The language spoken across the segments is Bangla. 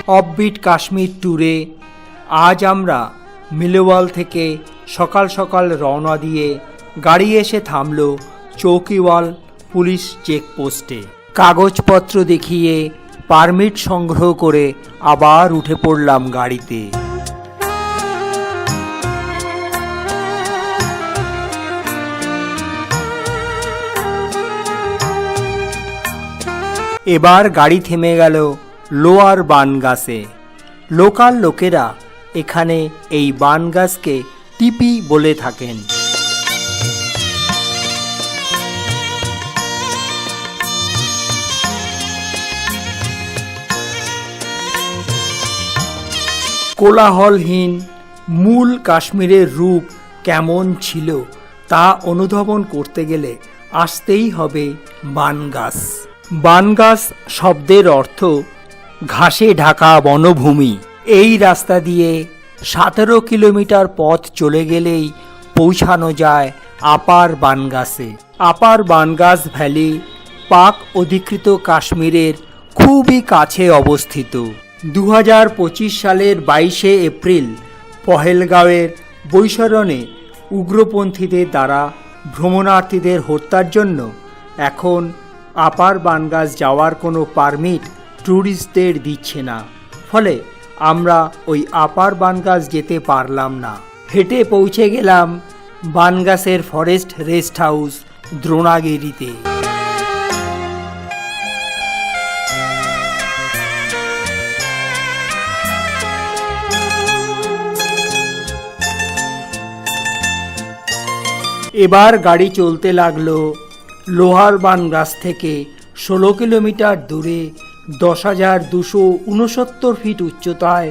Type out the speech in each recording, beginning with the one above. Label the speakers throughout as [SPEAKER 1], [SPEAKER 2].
[SPEAKER 1] অফবিট কাশ্মীর ট্যুরে আজ আমরা মিলেওয়াল থেকে সকাল সকাল রওনা দিয়ে গাড়ি এসে থামল চৌকিওয়াল পুলিশ চেকপোস্টে। কাগজপত্র দেখিয়ে পারমিট সংগ্রহ করে আবার উঠে পড়লাম গাড়িতে। এবার গাড়ি থেমে গেল লোয়ার বানগাসে। লোকাল লোকেরা এখানে এই বানগাসকে টিপি বলে থাকেন। কোলাহলহীন মূল কাশ্মীরের রূপ কেমন ছিল তা অনুধাবন করতে গেলে আসতেই হবে বানগাস। বানগাস শব্দের অর্থ ঘাসে ঢাকা বনভূমি। এই রাস্তা দিয়ে 17 কিলোমিটার পথ চলে গেলেই পৌঁছানো যায় আপার বানগাসে। আপার বানগাস ভ্যালি পাক অধিকৃত কাশ্মীরের খুবই কাছে অবস্থিত। 2025 সালের 22শে এপ্রিল পহেলগাঁওয়ের বৈশরণে উগ্রপন্থীদের দ্বারা ভ্রমণার্থীদের হত্যার জন্য এখন আপার বানগাস যাওয়ার কোনো পারমিট ট্যুরিস্টদের দিচ্ছে না। ফলে আমরা ওই আপার বানগাস যেতে পারলাম না। হেঁটে পৌঁছে গেলাম বানগাসের ফরেস্ট রেস্ট হাউস দ্রোণাগিরিতে। এবার গাড়ি চলতে লাগলো লোহার বানগাস থেকে 16 কিলোমিটার দূরে 10,269 ফিট উচ্চতায়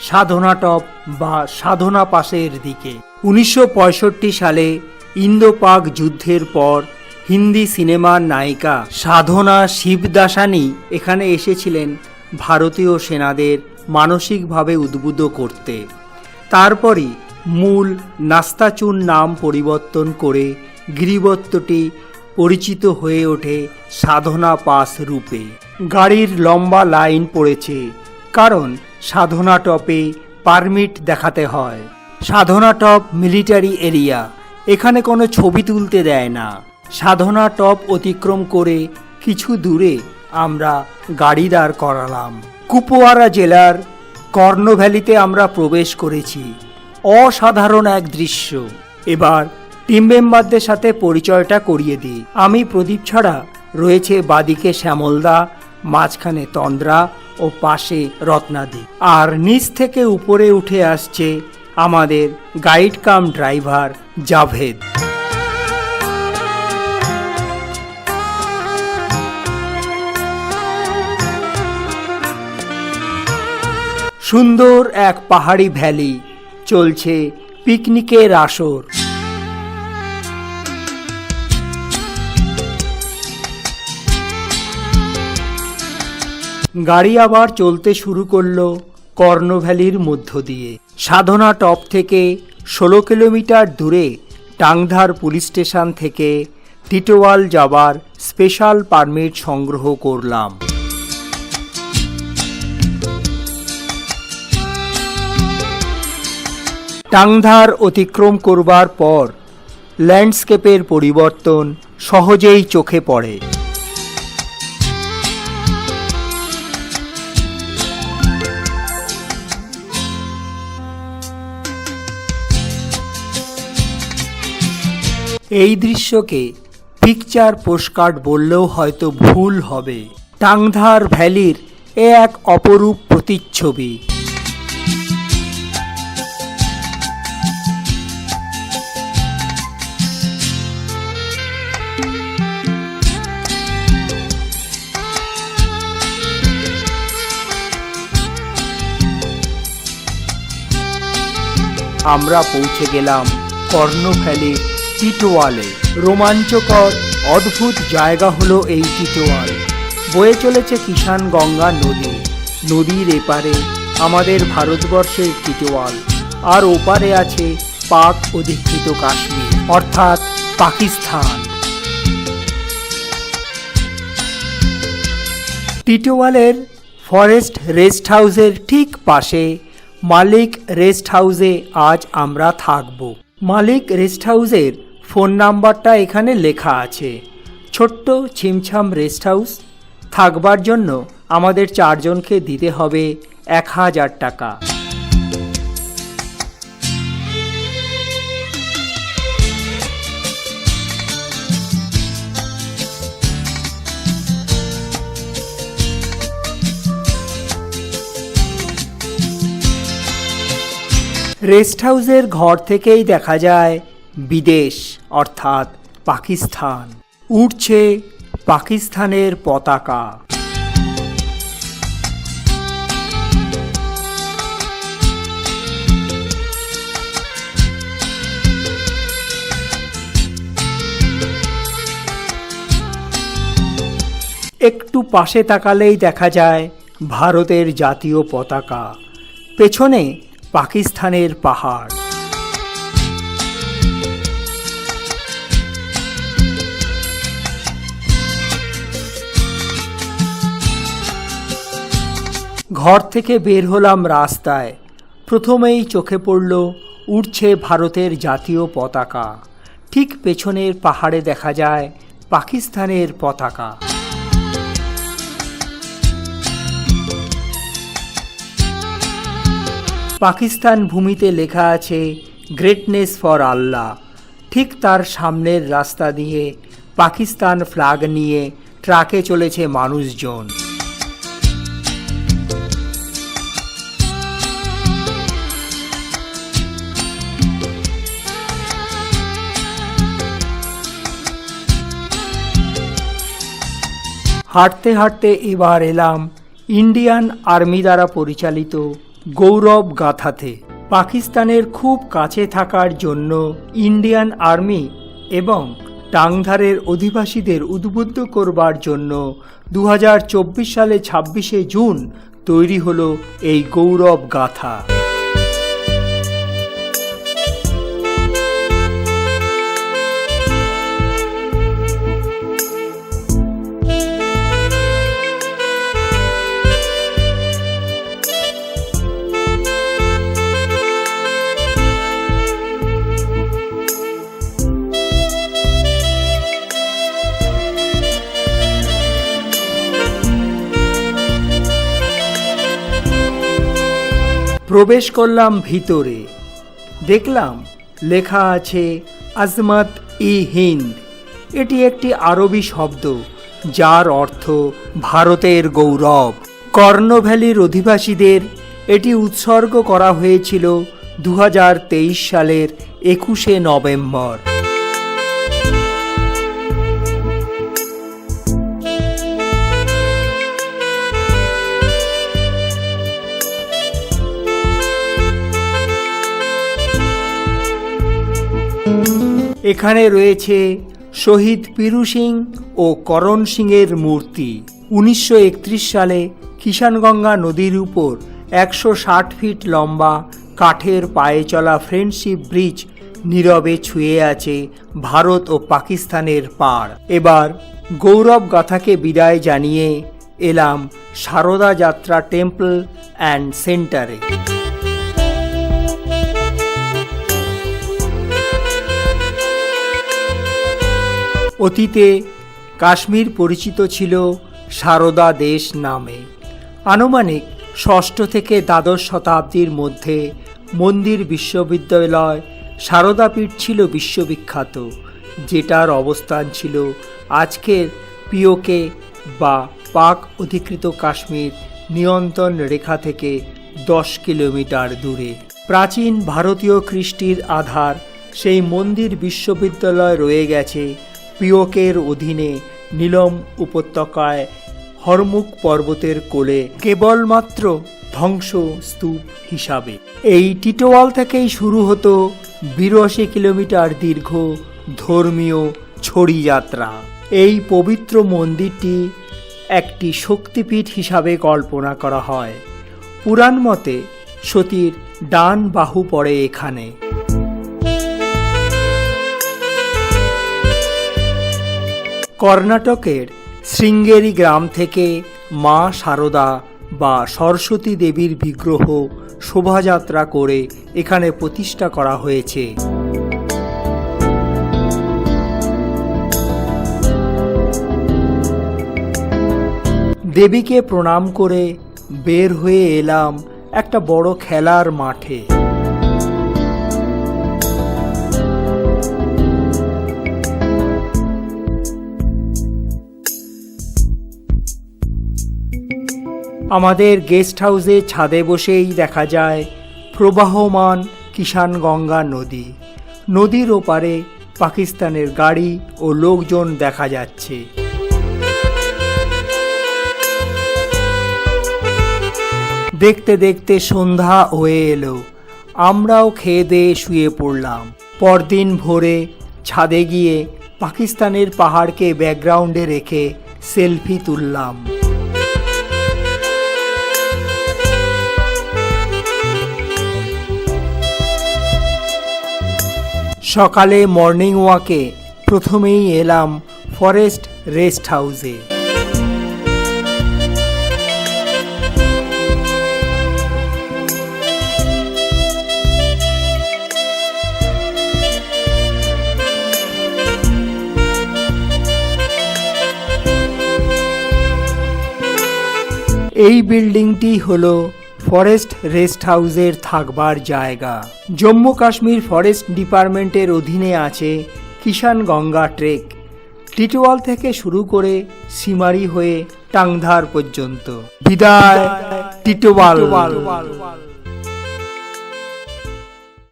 [SPEAKER 1] সাধনা টপ বা সাধনা পাসের দিকে। 1965 সালে ইন্দো পাক যুদ্ধের পর হিন্দি সিনেমার নায়িকা সাধনা শিবদাসানী এখানে এসেছিলেন ভারতীয় সেনাদের মানসিকভাবে উদ্বুদ্ধ করতে। তারপরই মূল নাস্তাচুন নাম পরিবর্তন করে গিরিবত্তটি পরিচিত হয়ে ওঠে সাধনা পাস রূপে। গাড়ির লম্বা লাইন পড়েছে, কারণ সাধনা টপে পারমিট দেখাতে হয়। সাধনা টপ মিলিটারি এরিয়া, এখানে কোনো ছবি তুলতে দেয় না। সাধনা টপ অতিক্রম করে কিছু দূরে আমরা গাড়ি দাঁড় করালাম। কুপওয়ারা জেলার কর্ণ ভ্যালিতে আমরা প্রবেশ করেছি। অসাধারণ এক দৃশ্য। এবার টিম মেম্বারদের সাথে পরিচয়টা করিয়ে দিই। আমি প্রদীপ ছাড়া রয়েছে বাদিকে শ্যামলদা, মাঝখানে তন্দ্রা ও পাশে রত্নাদি। আর নিচ থেকে উপরে উঠে আসছে আমাদের গাইড কাম ড্রাইভার জাভেদ। সুন্দর এক পাহাড়ি ভ্যালি, চলছে পিকনিকের আসর। গাড়ি আবার চলতে শুরু করলো কর্ণ ভ্যালির মধ্য দিয়ে। সাধনা টপ থেকে 16 কিলোমিটার দূরে টাংধার পুলিশ স্টেশন থেকে টিটোয়াল যাবার স্পেশাল পারমিট সংগ্রহ করলাম। টাংধার অতিক্রম করবার পর ল্যান্ডস্কেপের পরিবর্তন সহজেই চোখে পড়ে। এই দৃশ্যকে পিকচার পোস্টকার্ড বললেও হয়তো ভুল হবে। টাংধার ভ্যালির এ এক অপরূপ প্রতিচ্ছবি। আমরা পৌঁছে গেলাম কর্ণ ভ্যালির টিটোয়ালে। রোমাঞ্চকর অদ্ভুত জায়গা হলো এই টিটোয়াল। বয়ে চলেছে কিষান গঙ্গা নদী। নদীর এপারে আমাদের ভারতবর্ষের টিটোয়াল, আর ওপারে আছে পাক অধিকৃত কাশ্মীর অর্থাৎ পাকিস্তান। টিটোয়ালের ফরেস্ট রেস্ট হাউসের ঠিক পাশে মালিক রেস্ট হাউসে আজ আমরা থাকব। মালিক রেস্ট হাউসের ফোন নাম্বারটা এখানে লেখা আছে। ছোট্ট ছিমছাম রেস্ট হাউস, থাকবার জন্য আমাদের 4 জনকে দিতে হবে 1000 টাকা। রেস্ট হাউসের ঘর থেকেই দেখা যায় বিদেশ অর্থাৎ পাকিস্তান। উড়ছে পাকিস্তানের পতাকা। একটু পাশে তাকালেই দেখা যায় ভারতের জাতীয় পতাকা, পেছনে পাকিস্তানের পাহাড়। ঘর থেকে বের হলাম রাস্তায়, প্রথমেই চোখে পড়ল উড়ছে ভারতের জাতীয় পতাকা, ঠিক পেছনের পাহাড়ে দেখা যায় পাকিস্তানের পতাকা। পাকিস্তান ভূমিতে লেখা আছে গ্রেটনেস ফর আল্লাহ। ঠিক তার সামনের রাস্তা দিয়ে পাকিস্তান ফ্ল্যাগ নিয়ে ট্রাকে চলেছে মানুষজন। হাঁটতে হাঁটতে এবার এলাম ইন্ডিয়ান আর্মি দ্বারা পরিচালিত গৌরব গাথাতে। পাকিস্তানের খুব কাছে থাকার জন্য ইন্ডিয়ান আর্মি এবং টাংধারের অধিবাসীদের উদ্বুদ্ধ করবার জন্য 2024 সালে 26শে জুন তৈরি হলো এই গৌরব গাথা। প্রবেশ করলাম ভিতরে, দেখলাম লেখা আছে আজমত ই হিন্দ। এটি একটি আরবি শব্দ যার অর্থ ভারতের গৌরব। কর্ণভ্যালির অধিবাসীদের এটি উৎসর্গ করা হয়েছিল 2023 সালের 21শে নভেম্বর। এখানে রয়েছে শহীদ পিরু সিং ও করণ সিংয়ের মূর্তি। 1931 সালে কিষানগঙ্গা নদীর উপর 160 ফিট লম্বা কাঠের পায়ে চলা ফ্রেন্ডশিপ ব্রিজ নীরবে ছুঁয়ে আছে ভারত ও পাকিস্তানের পাড়। এবার গৌরব গাথাকে বিদায় জানিয়ে এলাম সারদা যাত্রা টেম্পল অ্যান্ড সেন্টারে। অতীতে কাশ্মীর পরিচিত ছিল সারদা দেশ নামে। আনুমানিক 6ষ্ঠ থেকে দ্বাদশ শতাব্দীর মধ্যে মন্দির বিশ্ববিদ্যালয় সারদাপীঠ ছিল বিশ্ববিখ্যাত, যেটার অবস্থান ছিল আজকের পিওকে বা পাক অধিকৃত কাশ্মীর নিয়ন্ত্রণ রেখা থেকে 10 কিলোমিটার দূরে। প্রাচীন ভারতীয় কৃষ্টির আধার সেই মন্দির বিশ্ববিদ্যালয় রয়ে গেছে পিওকের অধীনে নীলম উপত্যকায় হরমুখ পর্বতের কোলে কেবলমাত্র ধ্বংস স্তূপ হিসাবে। এই টিটোয়াল থেকেই শুরু হতো 82 কিলোমিটার দীর্ঘ ধর্মীয় ছড়ি যাত্রা। এই পবিত্র মন্দিরটি একটি শক্তিপীঠ হিসাবে কল্পনা করা হয়। পুরাণ মতে সতীর ডান বাহু পড়ে এখানে। কর্ণাটকের শৃঙ্গেরি গ্রাম থেকে মা সারদা বা সরস্বতী দেবীর বিগ্রহ শোভাযাত্রা করে এখানে প্রতিষ্ঠা করা হয়েছে। দেবীকে প্রণাম করে বের হয়ে এলাম একটা বড় খেলার মাঠে। আমাদের গেস্ট হাউসে ছাদে বসেই দেখা যায় প্রবাহমান কিষানগঙ্গা নদী। নদীর ওপারে পাকিস্তানের গাড়ি ও লোকজন দেখা যাচ্ছে। দেখতে দেখতে সন্ধ্যা হয়ে এলো। আমরাও খেয়ে দিয়ে শুয়ে পড়লাম। পরদিন ভোরে ছাদে গিয়ে পাকিস্তানের পাহাড়কে ব্যাকগ্রাউন্ডে রেখে সেলফি তুললাম। সকালে মর্নিং ওয়াকে প্রথমেই এলাম ফরেস্ট রেস্ট হাউসে। এই বিল্ডিংটি হলো ফরেস্ট রেস্ট হাউসের থাকবার জায়গা। জম্মু কাশ্মীর ফরেস্ট ডিপার্টমেন্টের অধীনে আছে কিষানগঙ্গা ট্রেক, টিটোয়াল থেকে শুরু করে সিমারি হয়ে টাংধার পর্যন্ত। বিদায় টিটোয়াল।